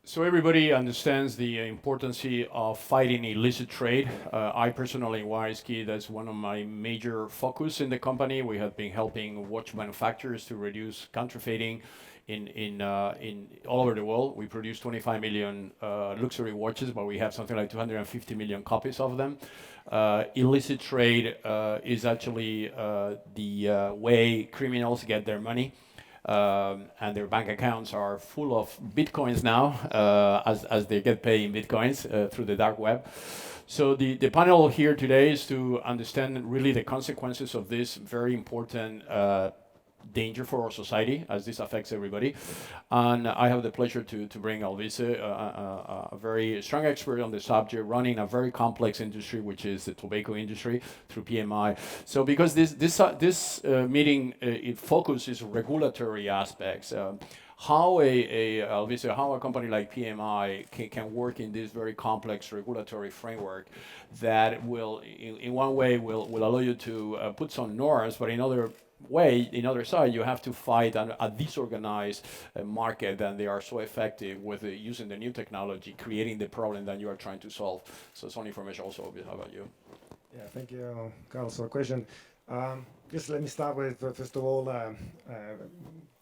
So everybody understands the importance of fighting illicit trade. I personally, in Waiski, that's one of my major focus in the company. We have been helping watch manufacturers to reduce counterfeiting in all over the world. We produce 25 million luxury watches, but we have something like 250 million copies of them. Illicit trade is actually the way criminals get their money, and their bank accounts are full of bitcoins now, as they get paid in bitcoins through the dark web. So the panel here today is to understand really the consequences of this very important danger for our society, as this affects everybody. And I have the pleasure to bring Alvise, a very strong expert on the subject, running a very complex industry, which is the tobacco industry through PMI. So because this meeting, it focuses regulatory aspects. How a company like PMI can work in this very complex regulatory framework that will, in one way, will allow you to put some norms, but in other side, you have to fight a disorganized market, and they are so effective with using the new technology, creating the problem that you are trying to solve. So some information also how about you? Yeah, thank you, Carlos, for the question. Just let me start with, first of all,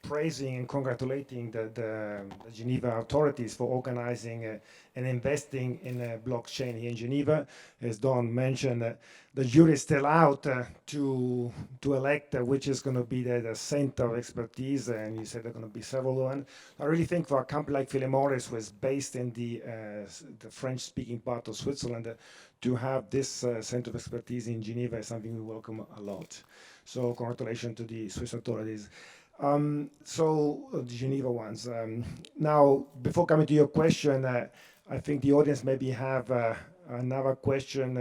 praising and congratulating the Geneva authorities for organizing and investing in a blockchain here in Geneva. As Don mentioned, the jury is still out to elect which is going to be the center of expertise, and you said there are going to be several ones. I really think for a company like Philip Morris, who is based in the French-speaking part of Switzerland, to have this center of expertise in Geneva is something we welcome a lot. So congratulations to the Swiss authorities. The Geneva ones. Now, before coming to your question, I think the audience maybe have another question,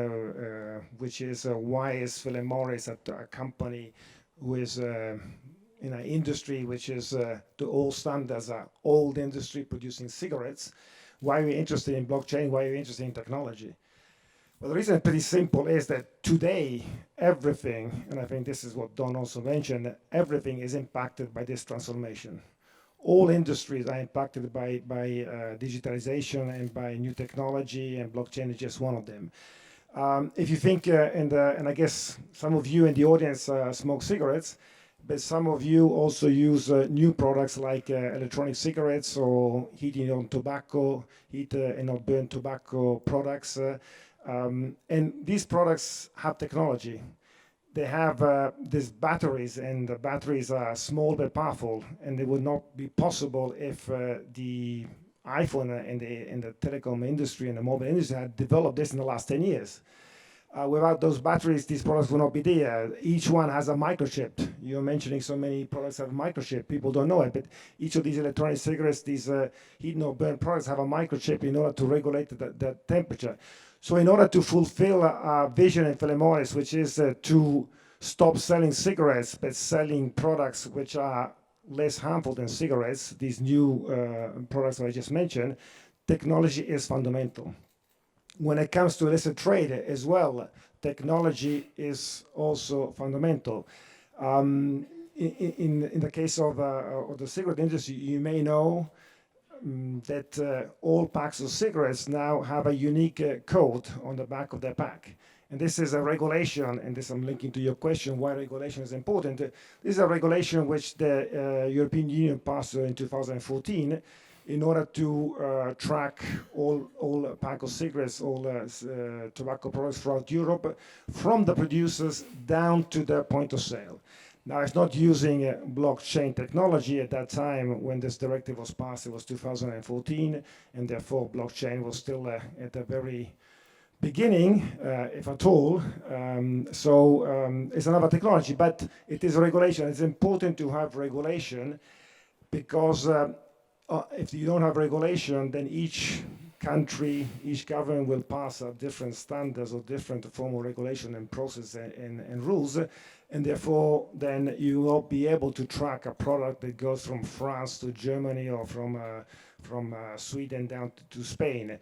which is why is Philip Morris a company who is in an industry which is to all standards, an old industry producing cigarettes? Why are we interested in blockchain? Why are we interested in technology? Well, the reason is pretty simple is that today, everything, and I think this is what Don also mentioned, everything is impacted by this transformation. All industries are impacted by digitalization and by new technology, and blockchain is just one of them. If you think, and I guess some of you in the audience smoke cigarettes, but some of you also use new products like electronic cigarettes or heating on tobacco, heat and not burn tobacco products. And these products have technology. They have these batteries, and the batteries are small but powerful, and they would not be possible if the iPhone and the telecom industry and the mobile industry had developed this in the last 10 years. Without those batteries, these products will not be there. Each one has a microchip. You're mentioning so many products have a microchip. People don't know it, but each of these electronic cigarettes, these heat not burn products have a microchip in order to regulate the temperature. So in order to fulfill our vision in Philip Morris, which is to stop selling cigarettes, but selling products which are less harmful than cigarettes, these new products that I just mentioned, technology is fundamental. When it comes to illicit trade as well, technology is also fundamental. In the case of the cigarette industry, you may know that all packs of cigarettes now have a unique code on the back of their pack. And this is a regulation, and this I'm linking to your question, why regulation is important. This is a regulation which the European Union passed in 2014 in order to track all pack of cigarettes, all tobacco products throughout Europe, from the producers down to the point of sale. Now, it's not using blockchain technology at that time when this directive was passed. It was 2014, and therefore blockchain was still at the very beginning, if at all. It's another technology, but it is a regulation. It's important to have regulation because if you don't have regulation, then each country, each government will pass up different standards or different form of regulation and process and rules, and therefore then you will be able to track a product that goes from France to Germany or from Sweden down to Spain.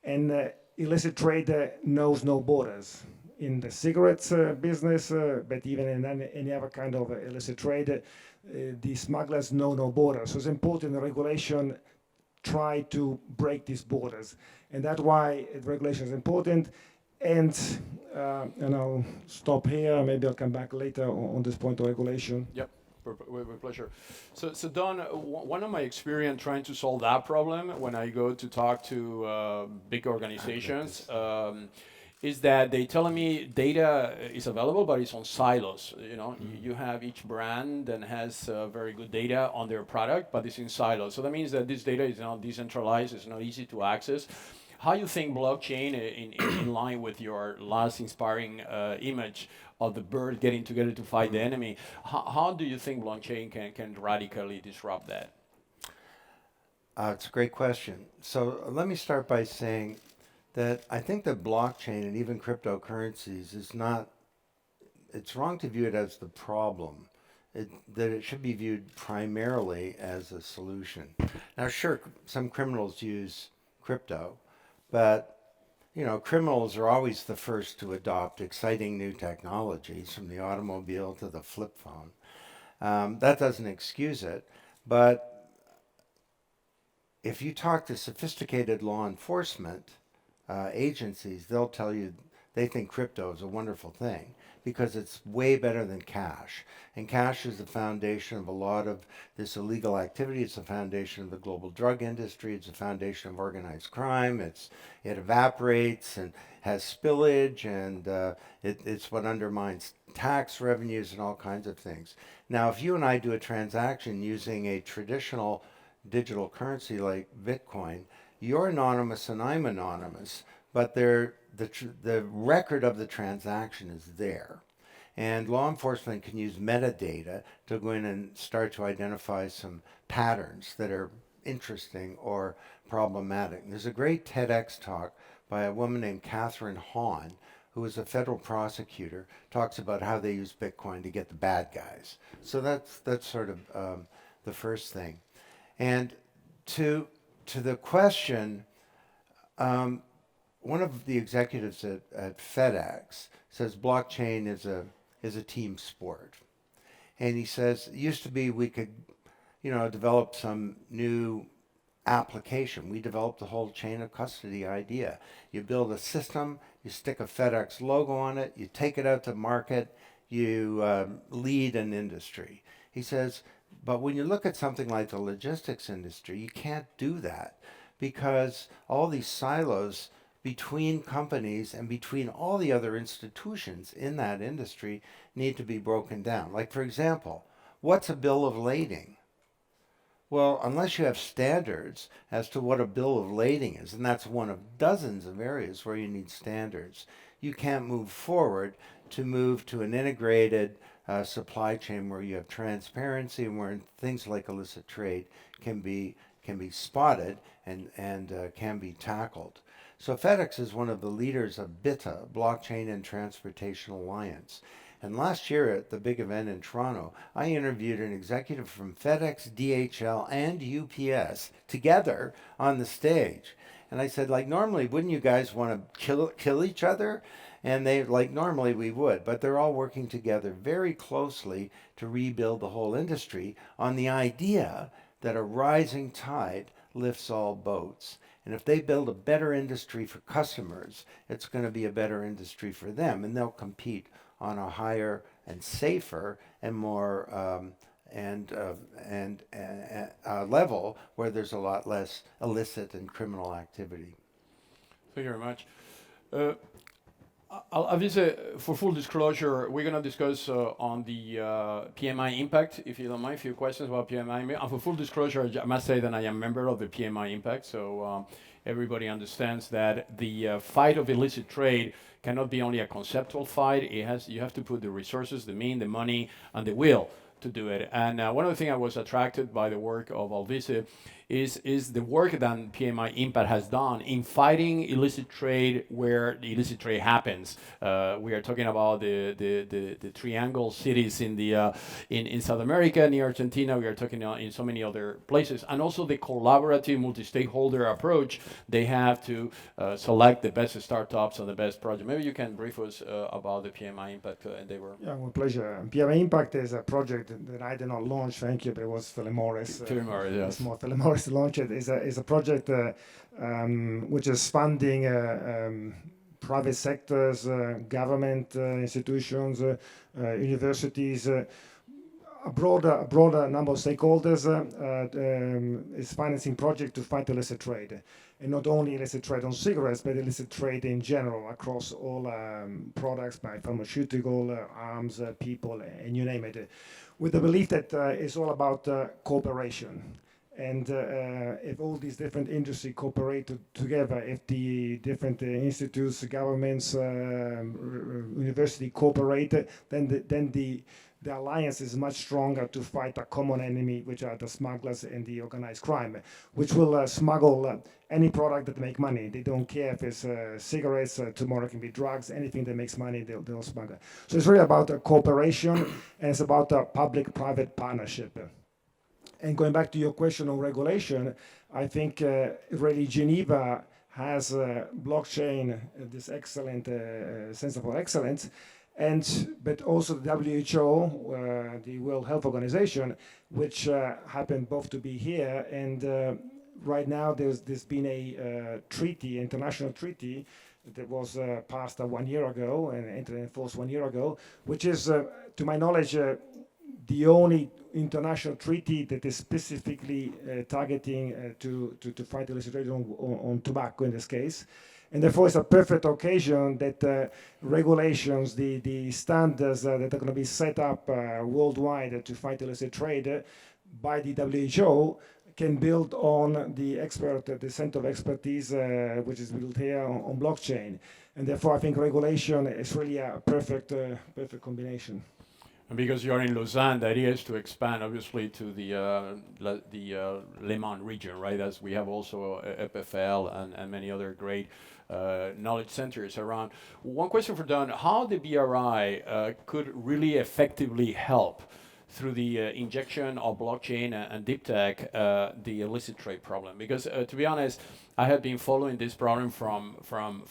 And illicit trade knows no borders. In the cigarettes business, but even in any other kind of illicit trade, the smugglers know no borders. So it's important the regulation try to break these borders. And that's why regulation is important. And I'll stop here. Maybe I'll come back later on this point of regulation. Yep, with pleasure. So Don, one of my experience trying to solve that problem when I go to talk to big organizations is that they telling me data is available, but it's on silos. You know, you have each brand and has very good data on their product, but it's in silos. So that means that this data is not decentralized. It's not easy to access. How you think blockchain, in line with your last inspiring image of the bird getting together to fight the enemy, how do you think blockchain can radically disrupt that? It's a great question. So let me start by saying that I think that blockchain and even cryptocurrencies is not, it's wrong to view it as the problem. That it should be viewed primarily as a solution. Now, sure, some criminals use crypto, but you know, criminals are always the first to adopt exciting new technologies, from the automobile to the flip phone. That doesn't excuse it, but if you talk to sophisticated law enforcement agencies, they'll tell you they think crypto is a wonderful thing because it's way better than cash. And cash is the foundation of a lot of this illegal activity. It's the foundation of the global drug industry. It's the foundation of organized crime. It evaporates and has spillage, and it's what undermines tax revenues and all kinds of things. Now, if you and I do a transaction using a traditional digital currency like Bitcoin, you're anonymous and I'm anonymous, but the record of the transaction is there. And law enforcement can use metadata to go in and start to identify some patterns that are interesting or problematic. There's a great TEDx talk by a woman named Catherine Hahn, who is a federal prosecutor, talks about how they use Bitcoin to get the bad guys. So that's sort of the first thing. And to the question, one of the executives at FedEx says blockchain is a team sport. And he says, it used to be we could, develop some new application. We developed the whole chain of custody idea. You build a system, you stick a FedEx logo on it, you take it out to market, you lead an industry. He says, but when you look at something like the logistics industry, you can't do that because all these silos between companies and between all the other institutions in that industry need to be broken down. Like, for example, what's a bill of lading? Well, unless you have standards as to what a bill of lading is, and that's one of dozens of areas where you need standards, you can't move forward to move to an integrated supply chain where you have transparency and where things like illicit trade can be spotted and can be tackled. So FedEx is one of the leaders of BITA, Blockchain and Transportation Alliance. And last year at the big event in Toronto, I interviewed an executive from FedEx, DHL, and UPS together on the stage. And I said, normally, wouldn't you guys want to kill each other? And they, normally we would, but they're all working together very closely to rebuild the whole industry on the idea that a rising tide lifts all boats. And if they build a better industry for customers, it's going to be a better industry for them, and they'll compete on a higher and safer and more level where there's a lot less illicit and criminal activity. Thank you very much. Obviously, for full disclosure, we're going to discuss on the PMI impact, if you don't mind, a few questions about PMI. And for full disclosure, I must say that I am a member of the PMI impact, so everybody understands that the fight of illicit trade cannot be only a conceptual fight. You have to put the resources, the mean, the money, and the will to do it. And one of the things I was attracted by the work of Alvise is the work that PMI Impact has done in fighting illicit trade where the illicit trade happens. We are talking about the triangle cities in South America, near Argentina. We are talking in so many other places, and also the collaborative multi-stakeholder approach they have to select the best startups and the best projects. Maybe you can brief us about the PMI Impact endeavor. Yeah, with pleasure. PMI Impact is a project that I did not launch, thank you, but it was Philip Morris. Philip Morris, yes. Small Philip Morris products to launch it is a project which is funding private sectors, government institutions, universities, a broader number of stakeholders is financing project to fight illicit trade. And not only illicit trade on cigarettes, but illicit trade in general across all products by pharmaceutical, arms, people, and you name it. With the belief that it's all about cooperation. And if all these different industries cooperate together, if the different institutes, governments, university cooperate, then the alliance is much stronger to fight a common enemy, which are the smugglers and the organized crime, which will smuggle any product that make money. They don't care if it's cigarettes, tomorrow it can be drugs, anything that makes money, they'll smuggle. So it's really about cooperation, and it's about a public-private partnership. And going back to your question on regulation, I think really Geneva has blockchain, this excellent sense of excellence, but also the WHO, the World Health Organization, which happened both to be here. And right now there's been a treaty, international treaty, that was passed 1 year ago and entered in force 1 year ago, which is, to my knowledge, the only international treaty that is specifically targeting to fight illicit trade on tobacco in this case. And therefore, it's a perfect occasion that regulations, the standards that are going to be set up worldwide to fight illicit trade by the WHO can build on the center of expertise which is built here on blockchain. And therefore, I think regulation is really a perfect combination. And because you're in Lausanne, the idea is to expand, obviously, to the Le Mans region, right? As we have also EPFL and many other great knowledge centers around. One question for Don: how the BRI could really effectively help through the injection of blockchain and deep tech the illicit trade problem? Because to be honest, I have been following this problem from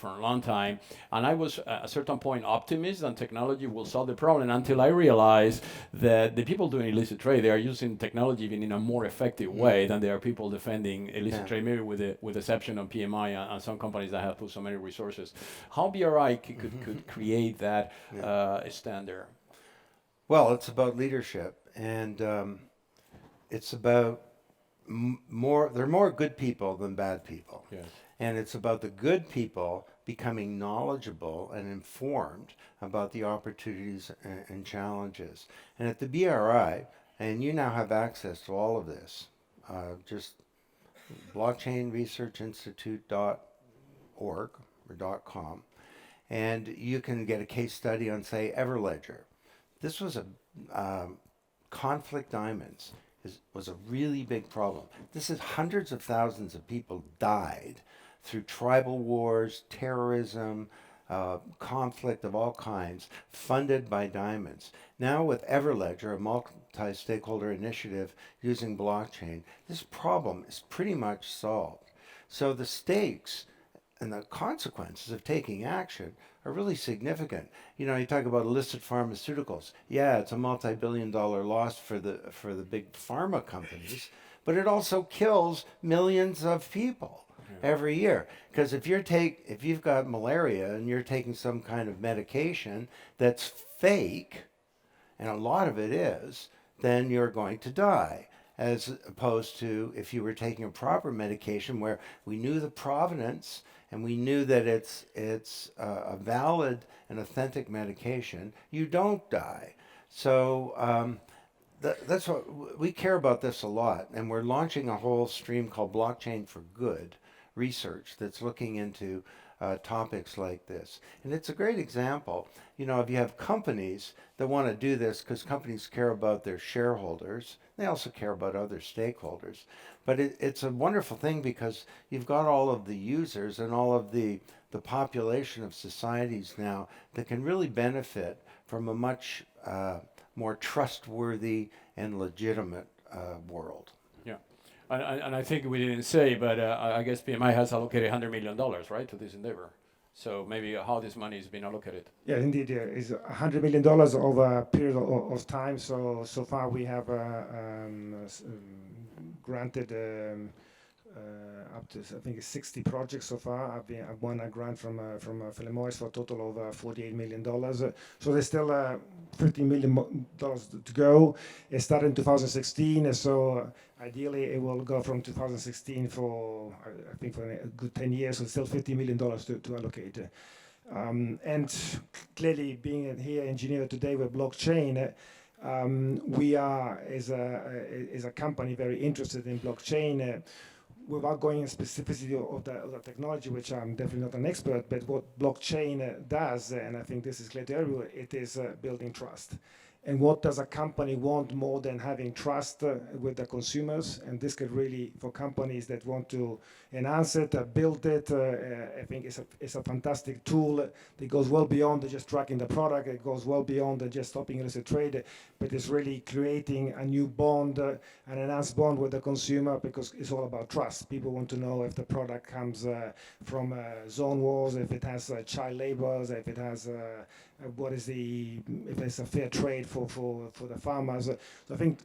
a long time, and I was at a certain point optimist that technology will solve the problem until I realized that the people doing illicit trade, they are using technology even in a more effective way than there are people defending illicit trade, maybe with the exception of PMI and some companies that have put so many resources. How BRI could create that standard? Well, it's about leadership, and it's about there are more good people than bad people. Yes. And it's about the good people becoming knowledgeable and informed about the opportunities and challenges. And at the BRI, and you now have access to all of this, just blockchainresearchinstitute.org or .com, and you can get a case study on, say, Everledger. This was conflict diamonds was a really big problem. This is hundreds of thousands of people died through tribal wars, terrorism, conflict of all kinds, funded by diamonds. Now with Everledger, a multi-stakeholder initiative using blockchain, this problem is pretty much solved. So the stakes and the consequences of taking action are really significant. You know, you talk about illicit pharmaceuticals. Yeah, it's a multi-billion-dollar loss for the big pharma companies, but it also kills millions of people every year. Because if you've got malaria and you're taking some kind of medication that's fake, and a lot of it is, then you're going to die. As opposed to if you were taking a proper medication where we knew the provenance and we knew that it's a valid and authentic medication, you don't die. So that's what we care about this a lot, and we're launching a whole stream called Blockchain for Good research that's looking into topics like this. And it's a great example. You know, if you have companies that want to do this, because companies care about their shareholders, they also care about other stakeholders. But it's a wonderful thing because you've got all of the users and all of the population of societies now that can really benefit from a much more trustworthy and legitimate world. Yeah. And I think we didn't say, but I guess PMI has allocated $100 million, right, to this endeavor. So maybe how this money is being allocated. Yeah, indeed, it's $100 million over a period of time. So far we have granted up to, I think it's 60 projects so far. I've won a grant from Philip Morris for a total of $48 million. So there's still $15 million to go. It started in 2016, so ideally it will go from 2016 for, I think, for a good 10 years, so still $50 million to allocate. And clearly, being here in Geneva today with blockchain, we are, as a company, very interested in blockchain. Without going into specificity of the technology, which I'm definitely not an expert, but what blockchain does, and I think this is clear to everyone, it is building trust. And what does a company want more than having trust with the consumers? And this could really, for companies that want to enhance it, build it, I think it's a fantastic tool that goes well beyond just tracking the product. It goes well beyond just stopping illicit trade, but it's really creating a new bond, an enhanced bond with the consumer, because it's all about trust. People want to know if the product comes from zone wars, if it has child labors, if it has if it's a fair trade for the farmers. So I think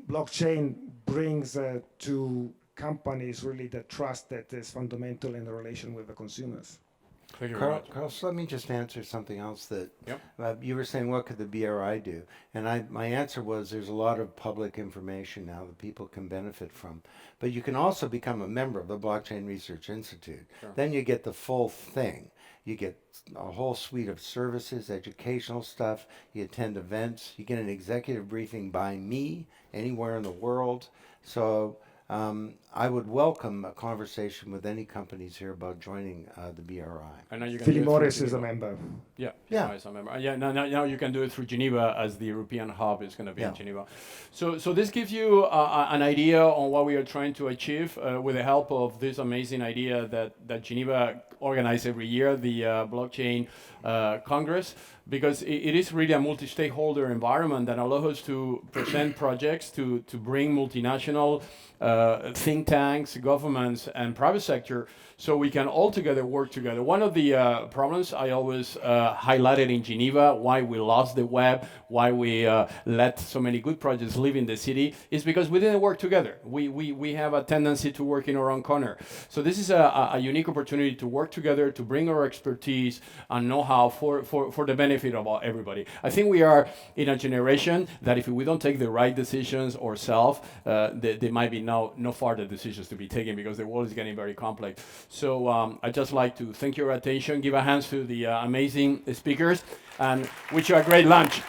blockchain brings to companies really the trust that is fundamental in the relation with the consumers. Thank you very much. Carlos, let me just answer something else that Yep. you were saying, what could the BRI do? And my answer was, there's a lot of public information now that people can benefit from. But you can also become a member of the Blockchain Research Institute. Sure. Then you get the full thing. You get a whole suite of services, educational stuff. You attend events. You get an executive briefing by me anywhere in the world. So I would welcome a conversation with any companies here about joining the BRI. And now you can Philip do it through Morris is a Geneva. member. Yeah, Yeah. I remember. Yeah, now you can do it through Geneva, as the European hub is going to be in Geneva. So this gives you an idea on what we are trying to achieve with the help of this amazing idea that Geneva organizes every year, the Blockchain Congress, because it is really a multi-stakeholder environment that allows us to present projects, to bring multinational think tanks, governments, and private sector, so we can all together work together. One of the problems I always highlighted in Geneva, why we lost the web, why we let so many good projects live in the city, is because we didn't work together. We have a tendency to work in our own corner. So this is a unique opportunity to work together, to bring our expertise and know-how for the benefit of everybody. I think we are in a generation that if we don't take the right decisions ourselves, there might be no further decisions to be taken, because the world is getting very complex. So I'd just like to thank your attention, give a hand to the amazing speakers, and wish you a great lunch.